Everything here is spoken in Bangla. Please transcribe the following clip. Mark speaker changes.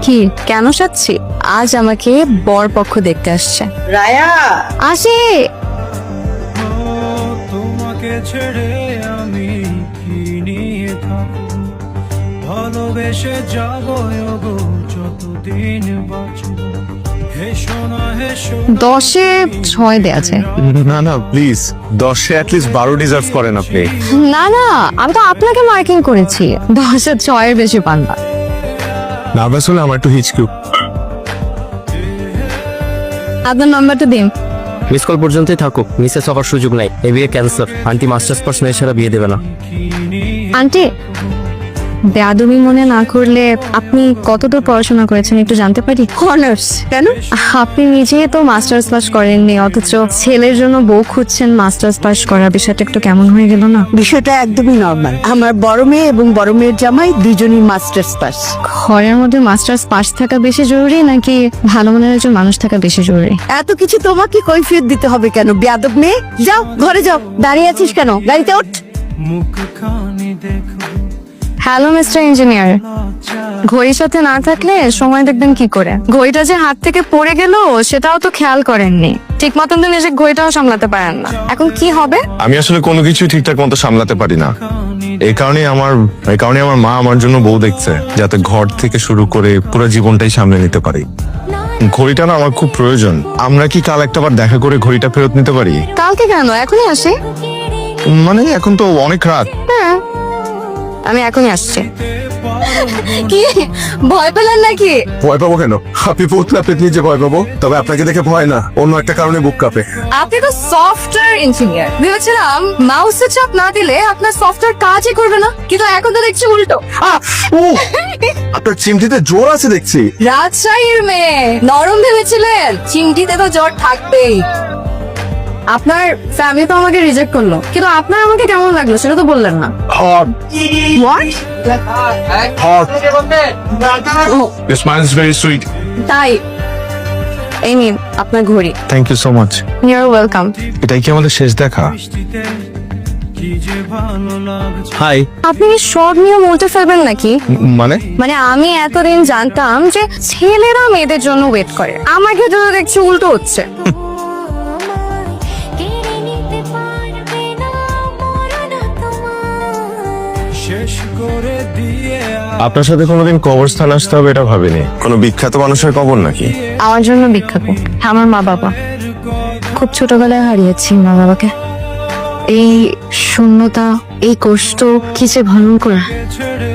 Speaker 1: কি কেন সাচ্ছি? আজ আমাকে বর পক্ষ দেখতে আসছে।
Speaker 2: রায়া,
Speaker 1: আসে।
Speaker 3: তোমাকে ছেড়ে আমি কি নিয়ে থাকবো, ভালোবেসে যাবো গো যতদিন বাঁচবো। হেসো না হেসো
Speaker 1: 10-এ 6 দেয়া আছে।
Speaker 4: না না প্লিজ, 10-এ অ্যাটলিস্ট 12 ডিজার্ভ করেন আপনি।
Speaker 1: না না, আমি তো আপনাকে মার্কিং করেছি। 10-এ 6-এর বেশি পান না।
Speaker 4: নার্ভাস হলে আমার একটু হিচকি।
Speaker 1: আপনার নাম্বারটা দিন।
Speaker 5: মিস কল পর্যন্তই থাকুক, মিসেস হওয়ার সুযোগ নাই। এ বিয়ে ক্যান্সার। আন্টি মাস্টার্স পাস মেয়ে ছাড়া বিয়ে দেবে না।
Speaker 1: আন্টি, বেয়াদবি মনে না করলে আপনি কতদূর পড়াশোনা করেছেন একটু জানতে পারি?
Speaker 2: অনার্স কেন?
Speaker 1: আপনি নিজেই তো মাস্টার্স পাস করেননি, অথচ ছেলের জন্য বউ খুঁজছেন মাস্টার্স পাস করা। বিষয়টা একটু কেমন হয়ে গেল না?
Speaker 2: বিষয়টা একদমই নর্মাল। আমার বড় মেয়ে এবং বড় মেয়ের জামাই দুজনই মাস্টার্স পাস।
Speaker 1: ঘরের মধ্যে মাস্টার্স পাস থাকা বেশি জরুরি নাকি ভালো মনের একজন মানুষ থাকা বেশি জরুরি?
Speaker 2: এত কিছু তোমাকে কৈফিয়ত দিতে হবে কেন? বেয়াদব মেয়ে, যাও ঘরে যাও। দাঁড়িয়ে আছিস কেন? গাড়িতে ওঠ।
Speaker 3: মুখ খানি দেখো
Speaker 1: হ্যালো মিস্টার ইঞ্জিনিয়ার, ঘড়ির সাথে না থাকলে সময় দেখবেন কি করে? ঘড়িটা যে হাত থেকে পড়ে গেল সেটাও তো খেয়াল করেননি। ঠিক মতন তো নিজের ঘড়িটাও সামলাতে পারেন না। এখন কি হবে?
Speaker 4: আমি আসলে কোনো কিছু ঠিকঠাক মতো সামলাতে পারি না। এই কারণে আমার মা আমার জন্য বউ দেখছে, যাতে ঘর থেকে শুরু করে পুরো জীবনটাই সামলে নিতে পারি। ঘড়িটা না আমার খুব প্রয়োজন। আমরা কি কাল একটাবার দেখা করে ঘড়িটা ফেরত নিতে পারি?
Speaker 1: কালকে কেন, এখনই আসি।
Speaker 4: মানে এখন তো অনেক রাত।
Speaker 1: হ্যাঁ, আমি এখনই আসছি। কি ভয় পেলেন নাকি?
Speaker 4: ভয় পাবো কেন? আপনি পুতলা পেতনি যে ভয় পাবো, তবে আপনাকে দেখে ভয় না, অন্য একটা কারণে বুক কাঁপে।
Speaker 1: আপনি তো সফটওয়্যার ইঞ্জিনিয়ার, ভেবেছিলাম মাউসে চাপ না দিলে আপনার সফটওয়্যার কাজই করবে না, কিন্তু এখন তো দেখছি উল্টো।
Speaker 4: আপনার চিমটিতে জোর আছে দেখছি।
Speaker 1: রাজশাহীর মেয়ে, নরম ভেবেছিলেন, চিমটিতে তো জ্বর থাকবেই। আপনার ফ্যামিলি তো আমাকে রিজেক্ট করলো, কিন্তু আপনার আমাকে কেমন লাগলো সেটা তো বললেন না।
Speaker 4: Hot
Speaker 1: what?
Speaker 4: Hot. Your smile is very sweet.
Speaker 1: তাই এই নিন আপনার ঘড়ি।
Speaker 4: Thank you so much.
Speaker 1: You are welcome.
Speaker 4: এটাই কি আমাদের শেষ দেখা?
Speaker 3: বৃষ্টিতে কি যে ভালো লাগছে।
Speaker 5: হাই।
Speaker 1: আপনি কি সব নিয়ম উল্টে ফেলবেন নাকি?
Speaker 4: মানে
Speaker 1: আমি এতদিন জানতাম যে ছেলেরা মেয়েদের জন্য ওয়েট করে, আমার ক্ষেত্রে তো দেখছি উল্টো হচ্ছে।
Speaker 3: শেষ করে দিয়ে
Speaker 4: আপনার সাথে কোনোদিন কবরস্থান আসতে হবে এটা ভাবিনি। কোনো বিখ্যাত মানুষের কবর নাকি?
Speaker 1: আমার জন্য বিখ্যাত আমার মা বাবা। খুব ছোটবেলায় হারিয়েছি মা বাবাকে। এই শূন্যতা, এই কষ্ট কি যে ভয়ঙ্কর।
Speaker 3: ছেড়ে